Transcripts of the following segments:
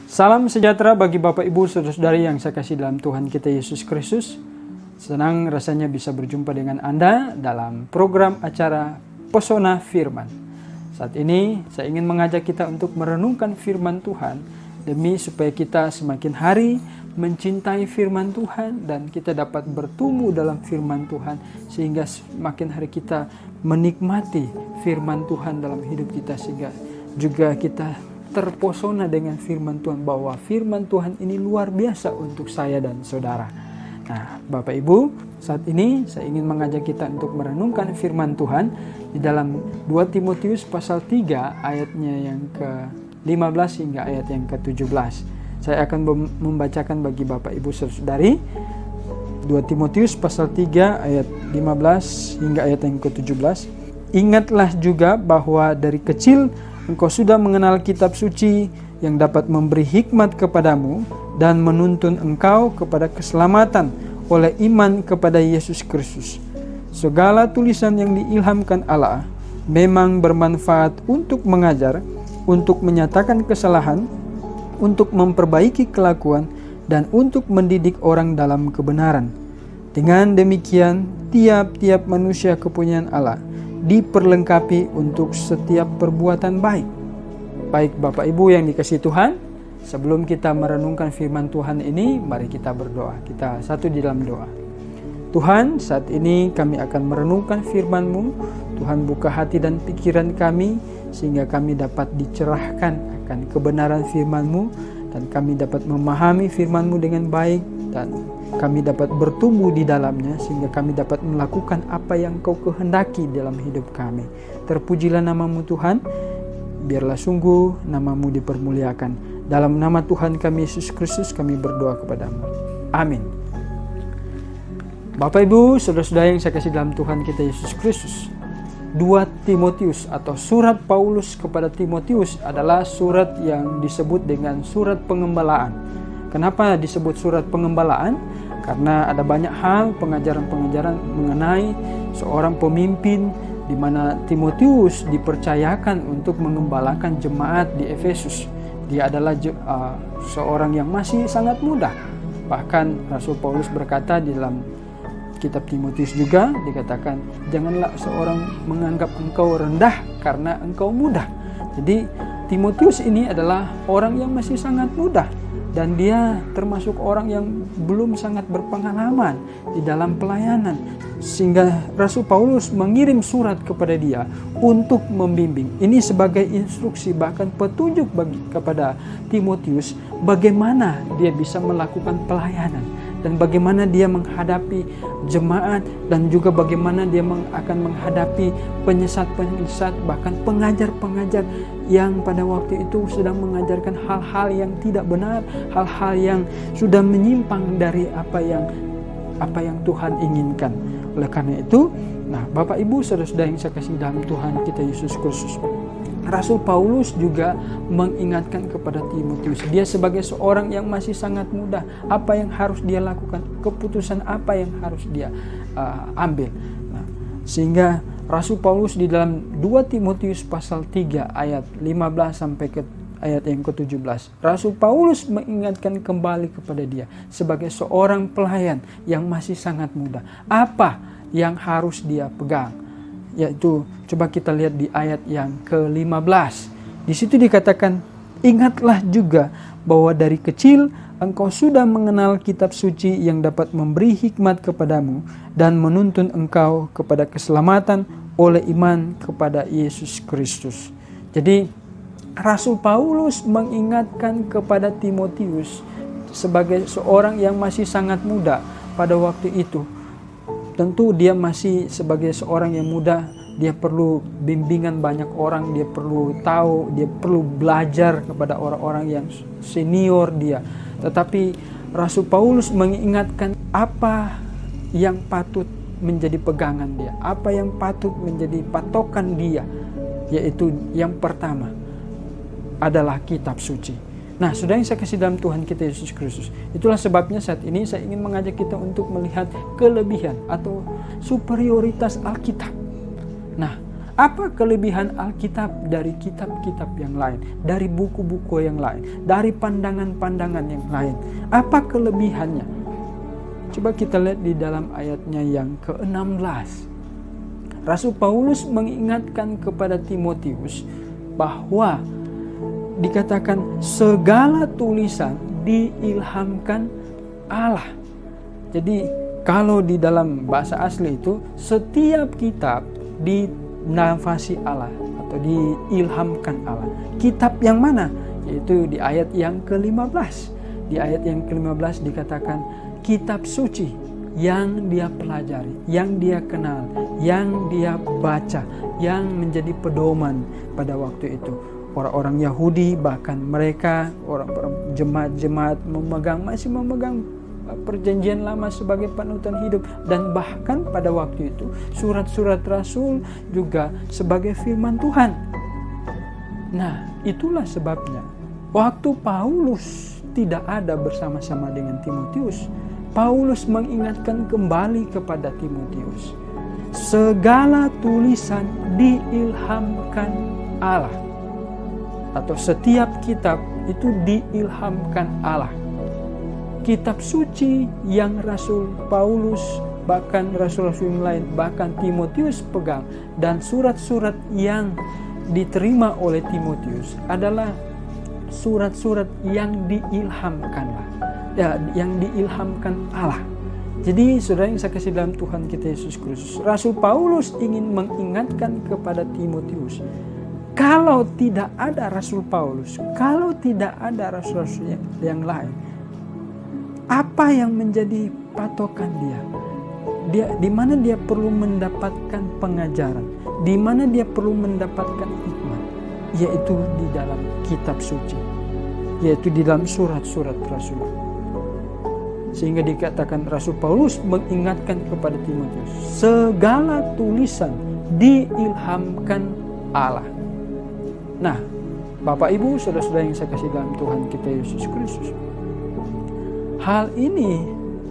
Salam sejahtera bagi Bapak Ibu Saudara-saudari yang saya kasih dalam Tuhan kita Yesus Kristus. Senang rasanya bisa berjumpa dengan Anda dalam program acara Pesona Firman. Saat ini saya ingin mengajak kita untuk merenungkan firman Tuhan demi supaya kita semakin hari mencintai firman Tuhan dan kita dapat bertumbuh dalam firman Tuhan sehingga semakin hari kita menikmati firman Tuhan dalam hidup kita sehingga juga kita terpesona dengan firman Tuhan bahwa firman Tuhan ini luar biasa untuk saya dan saudara. Nah, Bapak Ibu, saat ini saya ingin mengajak kita untuk merenungkan firman Tuhan di dalam 2 Timotius pasal 3 ayatnya yang ke-15 hingga ayat yang ke-17. Saya akan membacakan bagi Bapak Ibu saudari 2 Timotius pasal 3 ayat 15 hingga ayat yang ke-17. Ingatlah juga bahwa dari kecil engkau sudah mengenal kitab suci yang dapat memberi hikmat kepadamu dan menuntun engkau kepada keselamatan oleh iman kepada Yesus Kristus. Segala tulisan yang diilhamkan Allah memang bermanfaat untuk mengajar, untuk menyatakan kesalahan, untuk memperbaiki kelakuan, dan untuk mendidik orang dalam kebenaran. Dengan demikian, tiap-tiap manusia kepunyaan Allah diperlengkapi untuk setiap perbuatan baik. Baik Bapak Ibu yang dikasihi Tuhan, sebelum kita merenungkan firman Tuhan ini, mari kita berdoa. Kita satu di dalam doa. Tuhan, saat ini kami akan merenungkan firman-Mu. Tuhan, buka hati dan pikiran kami sehingga kami dapat dicerahkan akan kebenaran firman-Mu dan kami dapat memahami firman-Mu dengan baik dan kami dapat bertumbuh di dalamnya sehingga kami dapat melakukan apa yang Kau kehendaki dalam hidup kami. Terpujilah nama-Mu Tuhan, biarlah sungguh nama-Mu dipermuliakan. Dalam nama Tuhan kami Yesus Kristus kami berdoa kepadamu. Amin. Bapak Ibu, saudara-saudara yang saya kasih dalam Tuhan kita Yesus Kristus, 2 Timotius atau surat Paulus kepada Timotius adalah surat yang disebut dengan surat pengembalaan. Kenapa disebut surat pengembalaan? Karena ada banyak hal pengajaran-pengajaran mengenai seorang pemimpin di mana Timotius dipercayakan untuk mengembalakan jemaat di Efesus. Dia adalah seorang yang masih sangat muda. Bahkan Rasul Paulus berkata di dalam kitab Timotius juga dikatakan, janganlah seorang menganggap engkau rendah karena engkau muda. Jadi Timotius ini adalah orang yang masih sangat muda. Dan dia termasuk orang yang belum sangat berpengalaman di dalam pelayanan. Sehingga Rasul Paulus mengirim surat kepada dia untuk membimbing. Ini sebagai instruksi bahkan petunjuk kepada Timotius bagaimana dia bisa melakukan pelayanan. Dan bagaimana dia menghadapi jemaat dan juga bagaimana dia akan menghadapi penyesat-penyesat bahkan pengajar-pengajar yang pada waktu itu sedang mengajarkan hal-hal yang tidak benar, hal-hal yang sudah menyimpang dari apa yang Tuhan inginkan. Oleh karena itu, Bapak Ibu saudara-saudara yang saya kasih dalam Tuhan kita Yesus Kristus, Rasul Paulus juga mengingatkan kepada Timotius, dia sebagai seorang yang masih sangat muda, apa yang harus dia lakukan, keputusan apa yang harus dia ambil. Sehingga Rasul Paulus di dalam 2 Timotius pasal 3 ayat 15 sampai ke ayat yang ke-17, Rasul Paulus mengingatkan kembali kepada dia sebagai seorang pelayan yang masih sangat muda, apa yang harus dia pegang. Yaitu coba kita lihat di ayat yang ke-15. Di situ dikatakan, ingatlah juga bahwa dari kecil engkau sudah mengenal kitab suci yang dapat memberi hikmat kepadamu dan menuntun engkau kepada keselamatan oleh iman kepada Yesus Kristus. Jadi Rasul Paulus mengingatkan kepada Timotius sebagai seorang yang masih sangat muda pada waktu itu. Tentu dia masih sebagai seorang yang muda, dia perlu bimbingan banyak orang, dia perlu tahu, dia perlu belajar kepada orang-orang yang senior dia. Tetapi Rasul Paulus mengingatkan apa yang patut menjadi pegangan dia, apa yang patut menjadi patokan dia, yaitu yang pertama adalah kitab suci. Nah, saudara yang saya kasih dalam Tuhan kita Yesus Kristus, itulah sebabnya saat ini saya ingin mengajak kita untuk melihat kelebihan atau superioritas Alkitab. Nah, Apa kelebihan Alkitab dari kitab-kitab yang lain, dari buku-buku yang lain, dari pandangan-pandangan yang lain? Apa kelebihannya? Coba kita lihat di dalam ayatnya yang ke-16. Rasul Paulus mengingatkan kepada Timotius bahwa dikatakan segala tulisan diilhamkan Allah. Jadi kalau di dalam bahasa asli itu setiap kitab dinafasi Allah atau diilhamkan Allah. Kitab yang mana? Yaitu di ayat yang ke-15. Di ayat yang ke-15 dikatakan kitab suci yang dia pelajari, yang dia kenal, yang dia baca, yang menjadi pedoman pada waktu itu. Orang-orang Yahudi, bahkan mereka orang-orang jemaat-jemaat masih memegang perjanjian lama sebagai panutan hidup, dan bahkan pada waktu itu surat-surat Rasul juga sebagai firman Tuhan. Nah, itulah sebabnya waktu Paulus tidak ada bersama-sama dengan Timotius, Paulus mengingatkan kembali kepada Timotius, segala tulisan diilhamkan Allah, atau setiap kitab itu diilhamkan Allah. Kitab suci yang Rasul Paulus, bahkan rasul-rasul yang lain, bahkan Timotius pegang, dan surat-surat yang diterima oleh Timotius adalah surat-surat yang diilhamkan yang diilhamkan Allah. Jadi saudara yang saya kasih dalam Tuhan kita Yesus Kristus, Rasul Paulus ingin mengingatkan kepada Timotius, kalau tidak ada Rasul Paulus, kalau tidak ada rasul-rasul yang lain, apa yang menjadi patokan dia? Di mana dia perlu mendapatkan pengajaran, di mana dia perlu mendapatkan hikmat, yaitu di dalam kitab suci, yaitu di dalam surat-surat Rasul. Sehingga dikatakan Rasul Paulus mengingatkan kepada Timotius, segala tulisan diilhamkan Allah. Nah, Bapak Ibu, saudara-saudara yang saya kasih dalam Tuhan kita Yesus Kristus, hal ini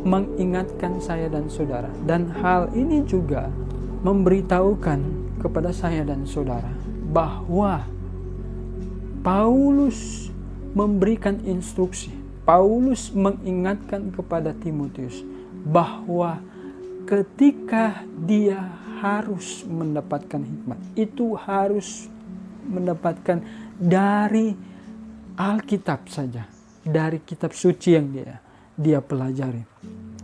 mengingatkan saya dan saudara, dan hal ini juga memberitahukan kepada saya dan saudara bahwa Paulus memberikan instruksi, Paulus mengingatkan kepada Timotius bahwa ketika dia harus mendapatkan hikmat, itu harus mendapatkan dari Alkitab saja, dari kitab suci yang dia pelajari,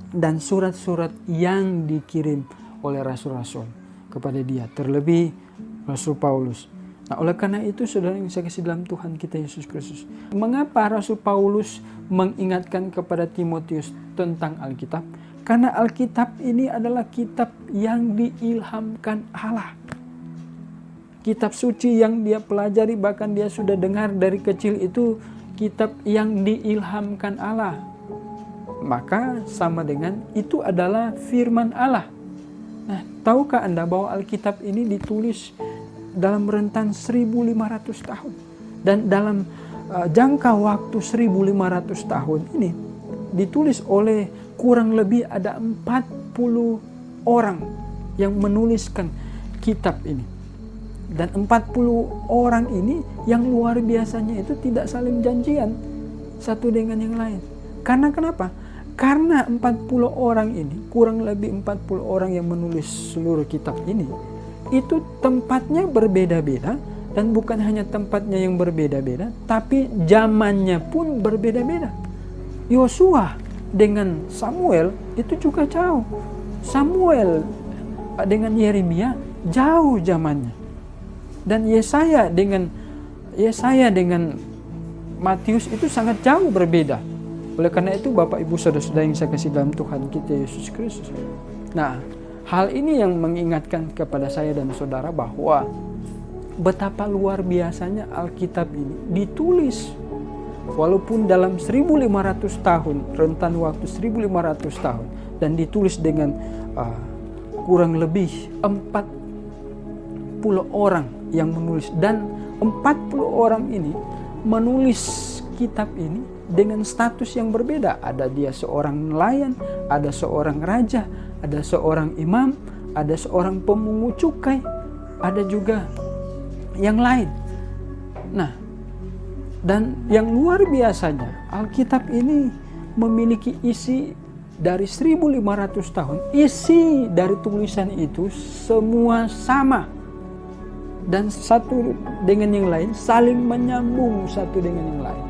dan surat-surat yang dikirim oleh rasul-rasul kepada dia, terlebih Rasul Paulus. Nah, oleh karena itu saudara yang saya kasih dalam Tuhan kita Yesus Kristus, mengapa Rasul Paulus mengingatkan kepada Timotius tentang Alkitab? Karena Alkitab ini adalah kitab yang diilhamkan Allah. Kitab suci yang dia pelajari, bahkan dia sudah dengar dari kecil, itu kitab yang diilhamkan Allah. Maka sama dengan itu adalah firman Allah. Nah, tahukah Anda bahwa Alkitab ini ditulis dalam rentan 1500 tahun. Dan dalam jangka waktu 1500 tahun ini ditulis oleh kurang lebih ada 40 orang yang menuliskan kitab ini. Dan 40 orang ini yang luar biasanya itu tidak saling janjian satu dengan yang lain. Karena kenapa? Karena 40 orang ini, kurang lebih 40 orang yang menulis seluruh kitab ini, itu tempatnya berbeda-beda, dan bukan hanya tempatnya yang berbeda-beda, tapi zamannya pun berbeda-beda. Yosua dengan Samuel itu juga jauh. Samuel dengan Yeremia jauh zamannya. Dan Yesaya dengan Matius itu sangat jauh berbeda. Oleh karena itu Bapak Ibu saudara-saudara yang saya kasih dalam Tuhan kita Yesus Kristus. Nah, hal ini yang mengingatkan kepada saya dan saudara bahwa betapa luar biasanya Alkitab ini ditulis walaupun dalam 1500 tahun, rentan waktu 1500 tahun, dan ditulis dengan kurang lebih 40 orang yang menulis, dan 40 orang ini menulis kitab ini dengan status yang berbeda. Ada dia seorang nelayan, ada seorang raja, ada seorang imam, ada seorang pemungut cukai, ada juga yang lain. Nah, dan yang luar biasanya, Alkitab ini memiliki isi dari 1500 tahun. Isi dari tulisan itu semua sama. Dan satu dengan yang lain saling menyambung satu dengan yang lain.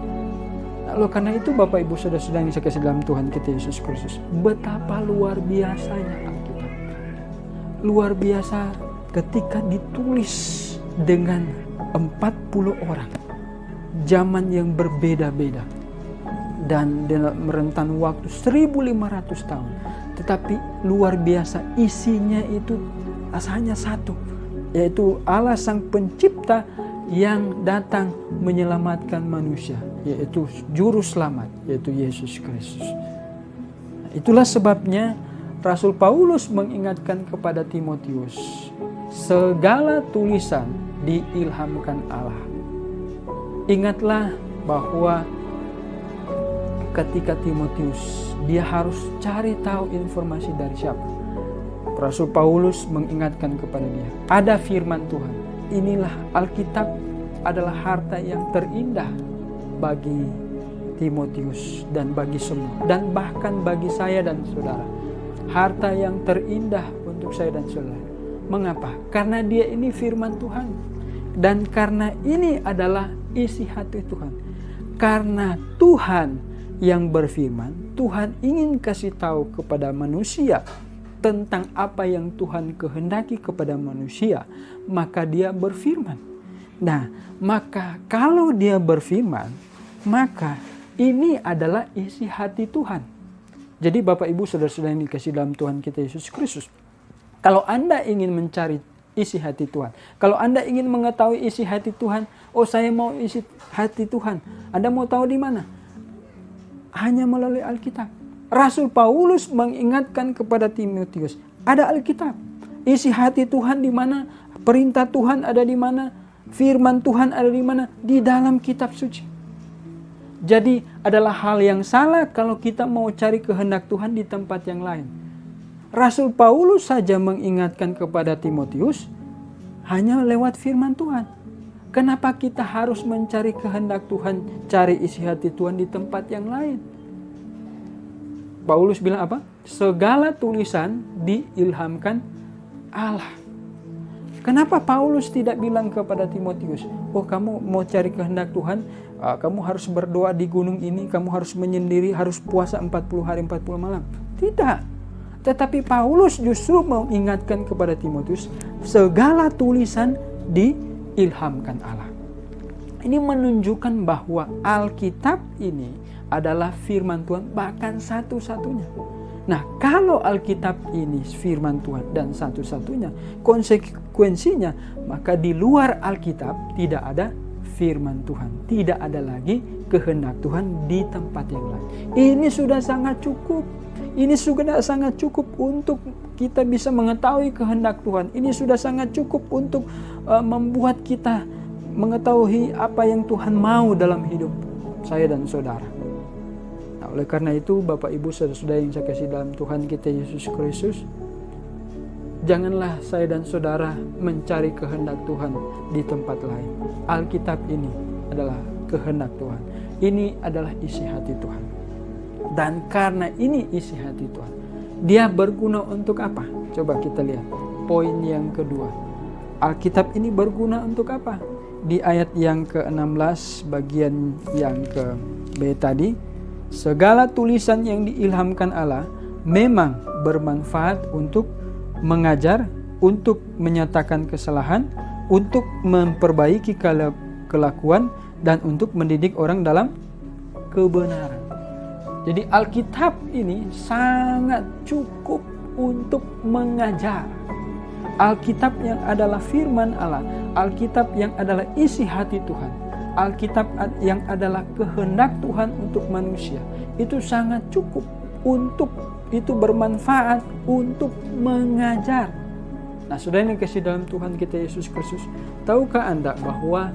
Lalu karena itu Bapak Ibu Saudara-saudara yang saya kasih dalam Tuhan kita Yesus Kristus, betapa luar biasanya Alkitab. Luar biasa ketika ditulis dengan 40 orang. Zaman yang berbeda-beda. Dan dalam rentan waktu 1500 tahun. Tetapi luar biasa isinya itu hanya satu. Yaitu Allah Sang Pencipta yang datang menyelamatkan manusia, yaitu juru selamat, yaitu Yesus Kristus. Itulah sebabnya Rasul Paulus mengingatkan kepada Timotius, segala tulisan diilhamkan Allah. Ingatlah bahwa ketika Timotius, dia harus cari tahu informasi dari siapa. Rasul Paulus mengingatkan kepada dia, ada firman Tuhan. Inilah Alkitab adalah harta yang terindah bagi Timotius dan bagi semua. Dan bahkan bagi saya dan saudara. Harta yang terindah untuk saya dan saudara. Mengapa? Karena dia ini firman Tuhan. Dan karena ini adalah isi hati Tuhan. Karena Tuhan yang berfirman, Tuhan ingin kasih tahu kepada manusia tentang apa yang Tuhan kehendaki kepada manusia, maka dia berfirman. Nah, maka kalau dia berfirman, maka ini adalah isi hati Tuhan. Jadi Bapak Ibu Saudara-saudara yang dikasih dalam Tuhan kita Yesus Kristus, kalau Anda ingin mencari isi hati Tuhan, kalau Anda ingin mengetahui isi hati Tuhan, oh saya mau isi hati Tuhan, Anda mau tahu di mana? Hanya melalui Alkitab. Rasul Paulus mengingatkan kepada Timotius, ada Alkitab. Isi hati Tuhan di mana? Perintah Tuhan ada di mana? Firman Tuhan ada di mana? Di dalam kitab suci. Jadi adalah hal yang salah kalau kita mau cari kehendak Tuhan di tempat yang lain. Rasul Paulus saja mengingatkan kepada Timotius hanya lewat firman Tuhan. Kenapa kita harus mencari kehendak Tuhan, cari isi hati Tuhan di tempat yang lain? Paulus bilang apa? Segala tulisan diilhamkan Allah. Kenapa Paulus tidak bilang kepada Timotius, oh kamu mau cari kehendak Tuhan, kamu harus berdoa di gunung ini, kamu harus menyendiri, harus puasa 40 hari 40 malam. Tidak. Tetapi Paulus justru mengingatkan kepada Timotius, segala tulisan diilhamkan Allah. Ini menunjukkan bahwa Alkitab ini adalah firman Tuhan, bahkan satu-satunya. Nah, kalau Alkitab ini firman Tuhan dan satu-satunya, konsekuensinya maka di luar Alkitab tidak ada firman Tuhan, tidak ada lagi kehendak Tuhan di tempat yang lain. Ini sudah sangat cukup. Ini sudah sangat cukup untuk kita bisa mengetahui kehendak Tuhan. Ini sudah sangat cukup untuk membuat kita mengetahui apa yang Tuhan mau dalam hidup saya dan saudara. Oleh karena itu Bapak Ibu Saudara-saudara yang saya kasih dalam Tuhan kita Yesus Kristus, janganlah saya dan saudara mencari kehendak Tuhan di tempat lain. Alkitab ini adalah kehendak Tuhan. Ini adalah isi hati Tuhan. Dan karena ini isi hati Tuhan, dia berguna untuk apa? Coba kita lihat poin yang kedua. Alkitab ini berguna untuk apa? Di ayat yang ke-16 bagian yang ke B tadi, segala tulisan yang diilhamkan Allah memang bermanfaat untuk mengajar, untuk menyatakan kesalahan, untuk memperbaiki kelakuan, dan untuk mendidik orang dalam kebenaran. Jadi Alkitab ini sangat cukup untuk mengajar. Alkitab yang adalah firman Allah, Alkitab yang adalah isi hati Tuhan, Alkitab yang adalah kehendak Tuhan untuk manusia, itu sangat cukup untuk itu bermanfaat untuk mengajar. Nah, saudara yang kasih dalam Tuhan kita Yesus Kristus, tahukah Anda bahwa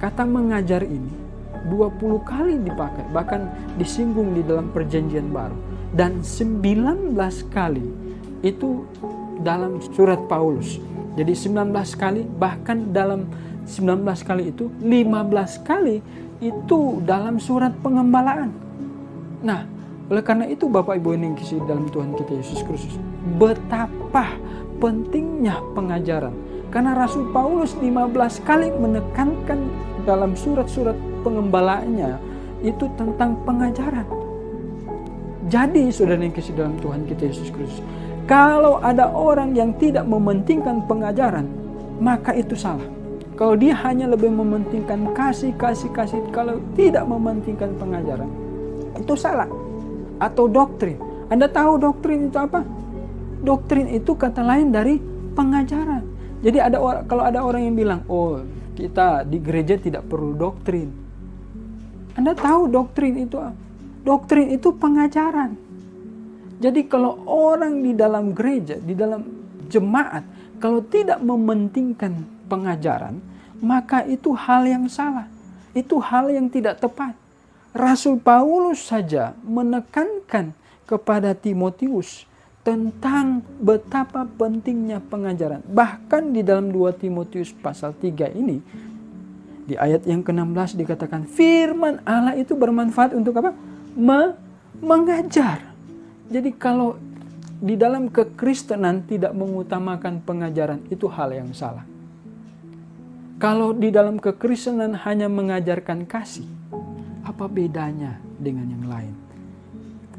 kata mengajar ini 20 kali dipakai, bahkan disinggung di dalam Perjanjian Baru, dan 19 kali itu dalam surat Paulus. Jadi 19 kali, bahkan dalam 19 kali itu 15 kali itu dalam surat pengembalaan. Nah, oleh karena itu Bapak Ibu yang dikasihi dalam Tuhan kita Yesus Kristus, betapa pentingnya pengajaran. Karena Rasul Paulus 15 kali menekankan dalam surat-surat pengembalaannya itu tentang pengajaran. Jadi saudara yang dikasihi dalam Tuhan kita Yesus Kristus, kalau ada orang yang tidak mementingkan pengajaran, maka itu salah. Kalau dia hanya lebih mementingkan kasih, kalau tidak mementingkan pengajaran, itu salah. Atau doktrin. Anda tahu doktrin itu apa? Doktrin itu kata lain dari pengajaran. Jadi kalau ada orang yang bilang, oh kita di gereja tidak perlu doktrin. Anda tahu doktrin itu apa? Doktrin itu pengajaran. Jadi kalau orang di dalam gereja, di dalam jemaat, kalau tidak mementingkan pengajaran, maka itu hal yang salah. Itu hal yang tidak tepat. Rasul Paulus saja menekankan kepada Timotius tentang betapa pentingnya pengajaran. Bahkan di dalam 2 Timotius pasal 3 ini, di ayat yang ke-16 dikatakan firman Allah itu bermanfaat untuk apa? Mengajar. Jadi kalau di dalam kekristenan tidak mengutamakan pengajaran, itu hal yang salah. Kalau di dalam kekristenan hanya mengajarkan kasih, apa bedanya dengan yang lain?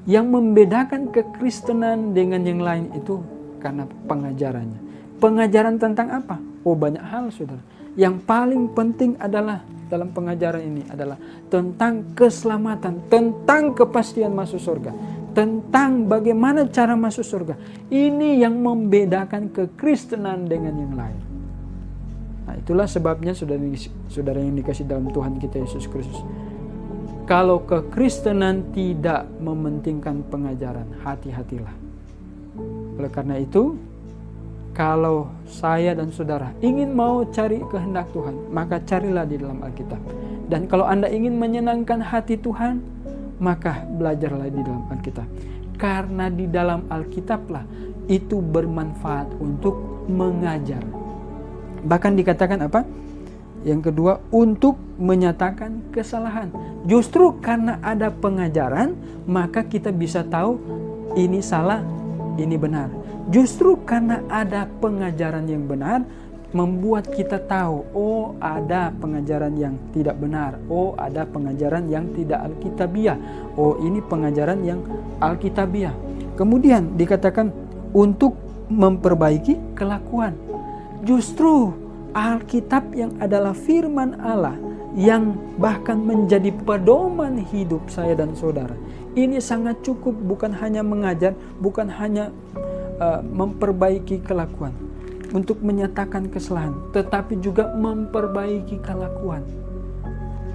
Yang membedakan kekristenan dengan yang lain itu karena pengajarannya. Pengajaran tentang apa? Oh, banyak hal, saudara. Yang paling penting adalah dalam pengajaran ini adalah tentang keselamatan, tentang kepastian masuk surga, tentang bagaimana cara masuk surga. Ini yang membedakan kekristenan dengan yang lain. Nah, itulah sebabnya saudara yang dikasihi dalam Tuhan kita Yesus Kristus, kalau kekristenan tidak mementingkan pengajaran, hati-hatilah. Oleh karena itu, kalau saya dan saudara ingin mau cari kehendak Tuhan, maka carilah di dalam Alkitab. Dan kalau Anda ingin menyenangkan hati Tuhan, maka belajarlah di dalam Alkitab. Karena di dalam Alkitablah itu bermanfaat untuk mengajar. Bahkan dikatakan apa? Yang kedua, untuk menyatakan kesalahan. Justru karena ada pengajaran, maka kita bisa tahu ini salah, ini benar. Justru karena ada pengajaran yang benar, membuat kita tahu, oh ada pengajaran yang tidak benar, oh ada pengajaran yang tidak alkitabiah, oh ini pengajaran yang alkitabiah. Kemudian dikatakan untuk memperbaiki kelakuan. Justru Alkitab yang adalah firman Allah yang bahkan menjadi pedoman hidup saya dan saudara. Ini sangat cukup, bukan hanya mengajar, bukan hanya memperbaiki kelakuan, untuk menyatakan kesalahan, tetapi juga memperbaiki kelakuan.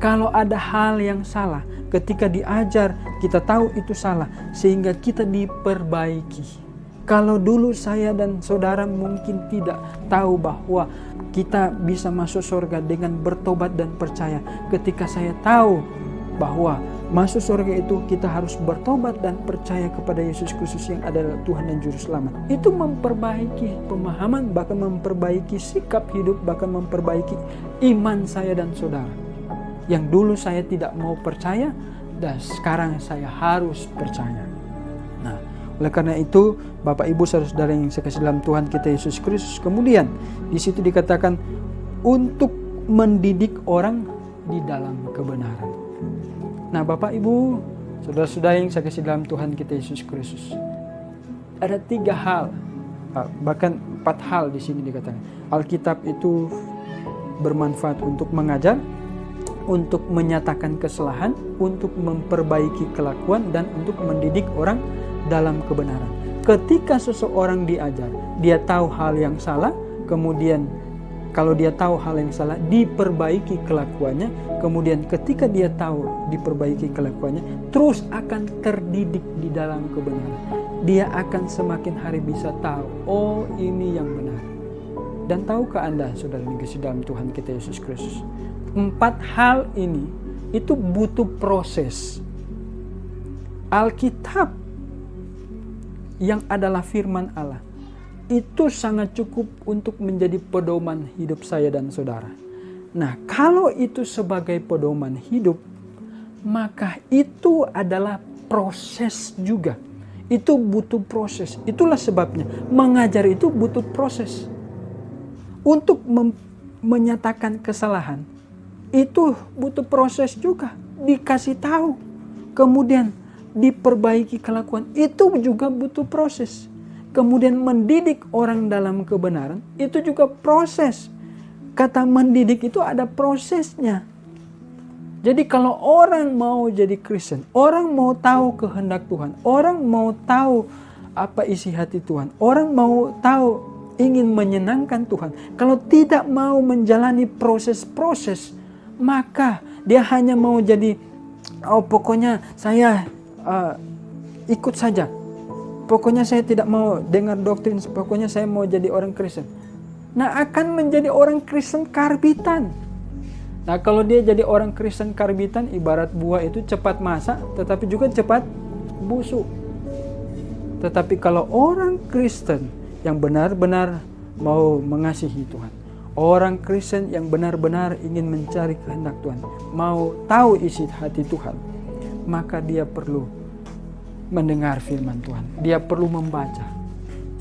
Kalau ada hal yang salah, ketika diajar kita tahu itu salah, sehingga kita diperbaiki. Kalau dulu saya dan saudara mungkin tidak tahu bahwa kita bisa masuk surga dengan bertobat dan percaya. Ketika saya tahu bahwa masuk surga itu kita harus bertobat dan percaya kepada Yesus Kristus yang adalah Tuhan dan Juru Selamat. Itu memperbaiki pemahaman, bahkan memperbaiki sikap hidup, bahkan memperbaiki iman saya dan saudara. Yang dulu saya tidak mau percaya, dan sekarang saya harus percaya. Nah, oleh karena itu, Bapak Ibu saudara yang saya kasih dalam Tuhan kita Yesus Kristus, kemudian di situ dikatakan untuk mendidik orang di dalam kebenaran. Nah, Bapak Ibu saudara-saudara yang saya kasih dalam Tuhan kita Yesus Kristus, ada 3 hal, bahkan 4 hal di sini dikatakan. Alkitab itu bermanfaat untuk mengajar, untuk menyatakan kesalahan, untuk memperbaiki kelakuan, dan untuk mendidik orang dalam kebenaran. Ketika seseorang diajar, dia tahu hal yang salah, kemudian kalau dia tahu hal yang salah, diperbaiki kelakuannya, kemudian ketika dia tahu diperbaiki kelakuannya, terus akan terdidik di dalam kebenaran. Dia akan semakin hari bisa tahu, oh ini yang benar. Dan tahukah Anda, saudara yang dikasihi dalam Tuhan kita Yesus Kristus, 4 hal ini itu butuh proses. Alkitab yang adalah firman Allah itu sangat cukup untuk menjadi pedoman hidup saya dan saudara. Nah, kalau itu sebagai pedoman hidup, maka itu adalah proses juga. Itu butuh proses. Itulah sebabnya mengajar itu butuh proses. Untuk menyatakan kesalahan, itu butuh proses juga. Dikasih tahu, kemudian diperbaiki kelakuan, itu juga butuh proses. Kemudian mendidik orang dalam kebenaran, itu juga proses. Kata mendidik itu ada prosesnya. Jadi kalau orang mau jadi Kristen, orang mau tahu kehendak Tuhan, orang mau tahu apa isi hati Tuhan, orang mau tahu ingin menyenangkan Tuhan, kalau tidak mau menjalani proses-proses, maka dia hanya mau jadi, pokoknya saya ikut saja. Pokoknya saya tidak mau dengar doktrin, pokoknya saya mau jadi orang Kristen. Nah, akan menjadi orang Kristen karbitan. Nah, kalau dia jadi orang Kristen karbitan, ibarat buah itu cepat masak, tetapi juga cepat busuk. Tetapi kalau orang Kristen yang benar-benar mau mengasihi Tuhan, orang Kristen yang benar-benar ingin mencari kehendak Tuhan, mau tahu isi hati Tuhan, maka dia perlu mendengar firman Tuhan. Dia perlu membaca.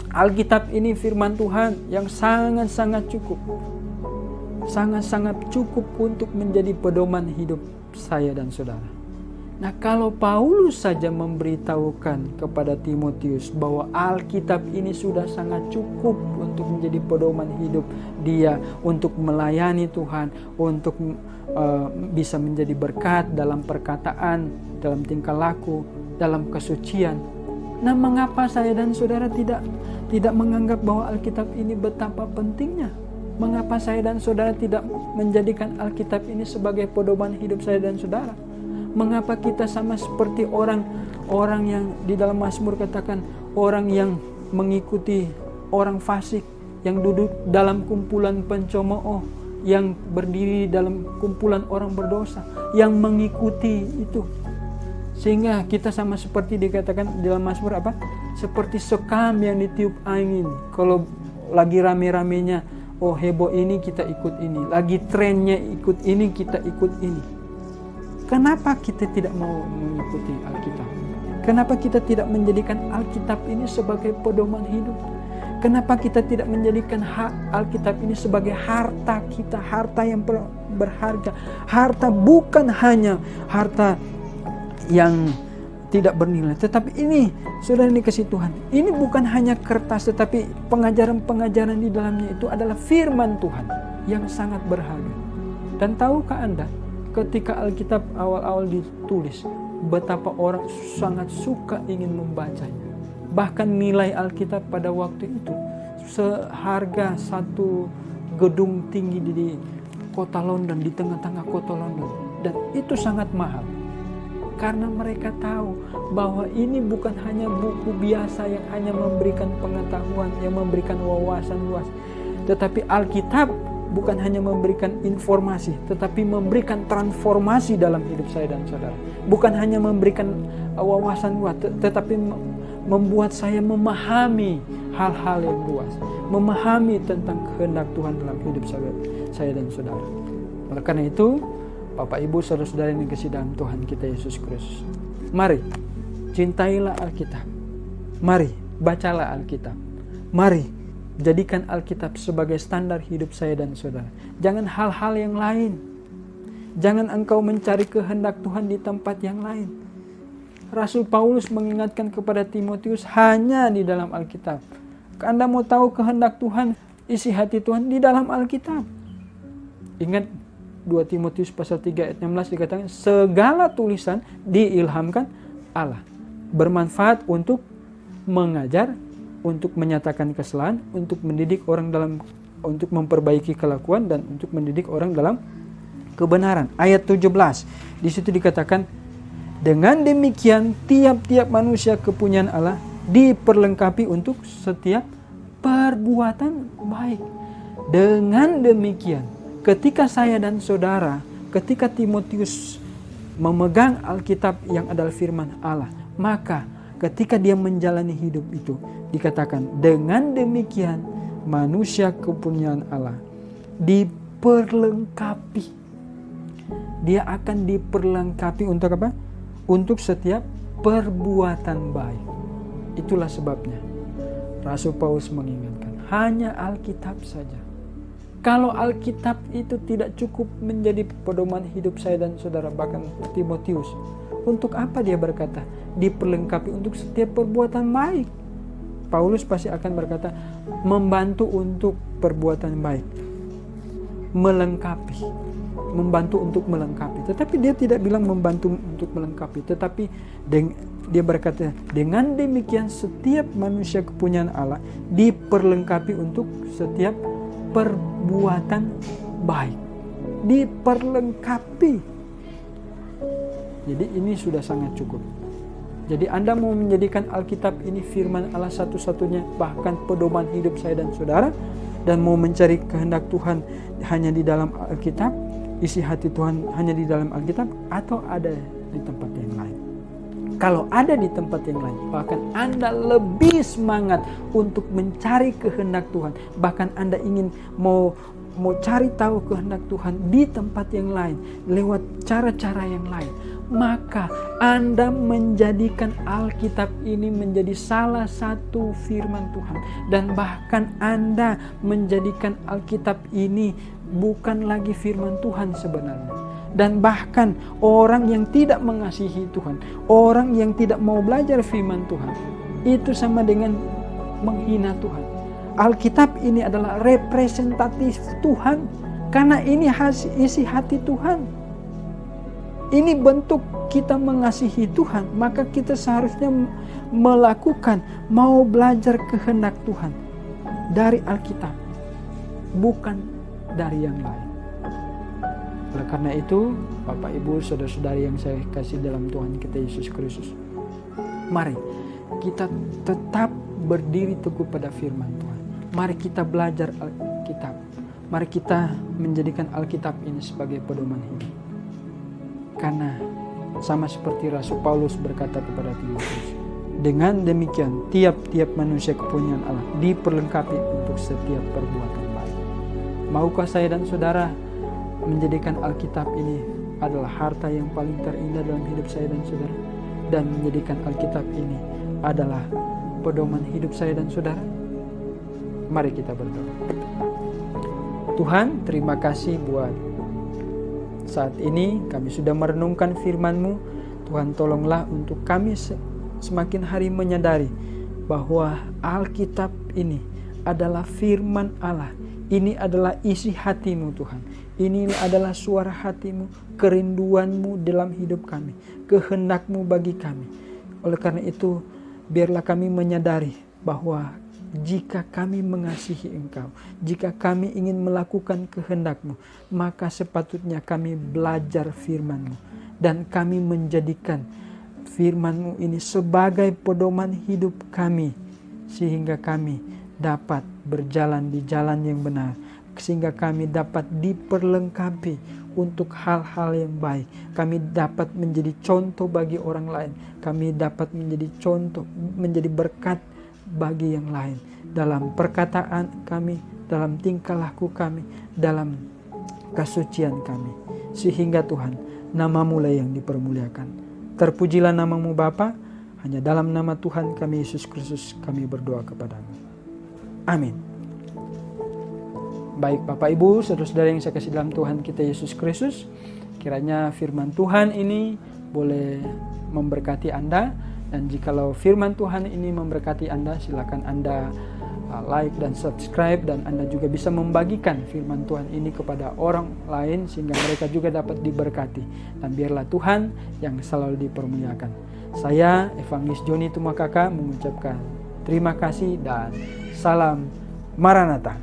Alkitab ini firman Tuhan yang sangat-sangat cukup. Sangat-sangat cukup untuk menjadi pedoman hidup saya dan saudara. Nah, kalau Paulus saja memberitahukan kepada Timotius bahwa Alkitab ini sudah sangat cukup untuk menjadi pedoman hidup dia, untuk melayani Tuhan, untuk bisa menjadi berkat dalam perkataan, dalam tingkah laku, dalam kesucian. Nah, mengapa saya dan saudara tidak menganggap bahwa Alkitab ini betapa pentingnya? Mengapa saya dan saudara tidak menjadikan Alkitab ini sebagai pedoman hidup saya dan saudara? Mengapa kita sama seperti orang yang di dalam Mazmur katakan, orang yang mengikuti orang fasik, yang duduk dalam kumpulan pencemooh, yang berdiri dalam kumpulan orang berdosa, yang mengikuti itu. Sehingga kita sama seperti dikatakan dalam Mazmur apa? Seperti sekam yang ditiup angin. Kalau lagi rame-ramenya, oh heboh ini kita ikut ini. Lagi trennya ikut ini, kita ikut ini. Kenapa kita tidak mau mengikuti Alkitab? Kenapa kita tidak menjadikan Alkitab ini sebagai pedoman hidup? Kenapa kita tidak menjadikan Alkitab ini sebagai harta kita, harta yang berharga? Harta bukan hanya harta yang tidak bernilai, tetapi ini sudah dikasih Tuhan. Ini bukan hanya kertas, tetapi pengajaran-pengajaran di dalamnya itu adalah firman Tuhan yang sangat berharga. Dan tahukah Anda, ketika Alkitab awal-awal ditulis, betapa orang sangat suka ingin membacanya. Bahkan nilai Alkitab pada waktu itu seharga satu gedung tinggi di kota London, di tengah-tengah kota London. Dan itu sangat mahal. Karena mereka tahu bahwa ini bukan hanya buku biasa yang hanya memberikan pengetahuan, yang memberikan wawasan luas. Tetapi Alkitab bukan hanya memberikan informasi, tetapi memberikan transformasi dalam hidup saya dan saudara. Bukan hanya memberikan wawasan luas, tetapi membuat saya memahami hal-hal yang luas. Memahami tentang kehendak Tuhan dalam hidup saya dan saudara. Oleh karena itu, Bapak Ibu saudara-saudara yang dikasihi dalam Tuhan kita Yesus Kristus, mari cintailah Alkitab. Mari bacalah Alkitab. Mari jadikan Alkitab sebagai standar hidup saya dan saudara. Jangan hal-hal yang lain. Jangan engkau mencari kehendak Tuhan di tempat yang lain. Rasul Paulus mengingatkan kepada Timotius hanya di dalam Alkitab. Anda mau tahu kehendak Tuhan, isi hati Tuhan di dalam Alkitab. Ingat 2 Timotius pasal 3 ayat 16 dikatakan, segala tulisan diilhamkan Allah, bermanfaat untuk mengajar, untuk menyatakan kesalahan, untuk mendidik orang untuk memperbaiki kelakuan, dan untuk mendidik orang dalam kebenaran. Ayat 17, di situ dikatakan, dengan demikian tiap-tiap manusia kepunyaan Allah diperlengkapi untuk setiap perbuatan baik. Dengan demikian, ketika saya dan saudara, ketika Timotius memegang Alkitab yang adalah firman Allah, maka ketika dia menjalani hidup itu, dikatakan dengan demikian manusia kepunyaan Allah diperlengkapi. Dia akan diperlengkapi untuk apa? Untuk setiap perbuatan baik. Itulah sebabnya Rasul Paulus mengingatkan, hanya Alkitab saja. Kalau Alkitab itu tidak cukup menjadi pedoman hidup saya dan saudara, bahkan Timotius, untuk apa dia berkata diperlengkapi untuk setiap perbuatan baik? Paulus pasti akan berkata membantu untuk perbuatan baik, melengkapi, membantu untuk melengkapi. Tetapi dia tidak bilang membantu untuk melengkapi, tetapi dia berkata dengan demikian setiap manusia kepunyaan Allah diperlengkapi untuk setiap perbuatan baik. Diperlengkapi. Jadi ini sudah sangat cukup. Jadi Anda mau menjadikan Alkitab ini firman Allah satu-satunya, bahkan pedoman hidup saya dan saudara, dan mau mencari kehendak Tuhan hanya di dalam Alkitab, isi hati Tuhan hanya di dalam Alkitab, atau ada di tempat yang lain? Kalau ada di tempat yang lain, bahkan Anda lebih semangat untuk mencari kehendak Tuhan, bahkan Anda ingin mau cari tahu kehendak Tuhan di tempat yang lain, lewat cara-cara yang lain, maka Anda menjadikan Alkitab ini menjadi salah satu firman Tuhan. Dan bahkan Anda menjadikan Alkitab ini bukan lagi firman Tuhan sebenarnya. Dan bahkan orang yang tidak mengasihi Tuhan, orang yang tidak mau belajar firman Tuhan, itu sama dengan menghina Tuhan. Alkitab ini adalah representatif Tuhan, karena ini isi hati Tuhan. Ini bentuk kita mengasihi Tuhan, maka kita seharusnya melakukan, mau belajar kehendak Tuhan dari Alkitab, bukan dari yang lain. Oleh karena itu, Bapak Ibu, saudara-saudari yang saya kasih dalam Tuhan kita Yesus Kristus, mari kita tetap berdiri teguh pada firman Tuhan. Mari kita belajar Alkitab. Mari kita menjadikan Alkitab ini sebagai pedoman hidup. Karena sama seperti Rasul Paulus berkata kepada Timotius, dengan demikian tiap-tiap manusia kepunyaan Allah diperlengkapi untuk setiap perbuatan baik. Maukah saya dan saudara menjadikan Alkitab ini adalah harta yang paling terindah dalam hidup saya dan saudara, dan menjadikan Alkitab ini adalah pedoman hidup saya dan saudara? Mari kita berdoa. Tuhan, terima kasih buat saat ini kami sudah merenungkan firman-Mu. Tuhan, tolonglah untuk kami semakin hari menyadari bahwa Alkitab ini adalah firman Allah. Ini adalah isi hati-Mu Tuhan. Ini adalah suara hati-Mu, kerinduan-Mu dalam hidup kami, kehendak-Mu bagi kami. Oleh karena itu, biarlah kami menyadari bahwa jika kami mengasihi Engkau, jika kami ingin melakukan kehendak-Mu, maka sepatutnya kami belajar firman-Mu, dan kami menjadikan firman-Mu ini sebagai pedoman hidup kami, sehingga kami dapat berjalan di jalan yang benar, sehingga kami dapat diperlengkapi untuk hal-hal yang baik. Kami dapat menjadi contoh bagi orang lain. Kami dapat menjadi contoh, menjadi berkat bagi yang lain. Dalam perkataan kami, dalam tingkah laku kami, dalam kesucian kami. Sehingga Tuhan, nama-Mu lah yang dipermuliakan. Terpujilah nama-Mu Bapa. Hanya dalam nama Tuhan kami Yesus Kristus kami berdoa kepadamu. Amin. Baik Bapak Ibu, saudara-saudara yang saya kasih dalam Tuhan kita Yesus Kristus, kiranya firman Tuhan ini boleh memberkati Anda. Dan jikalau firman Tuhan ini memberkati Anda, silakan Anda like dan subscribe, dan Anda juga bisa membagikan firman Tuhan ini kepada orang lain sehingga mereka juga dapat diberkati. Dan biarlah Tuhan yang selalu dipermuliakan. Saya Evangelis Joni Tumakaka mengucapkan terima kasih dan salam Maranatha.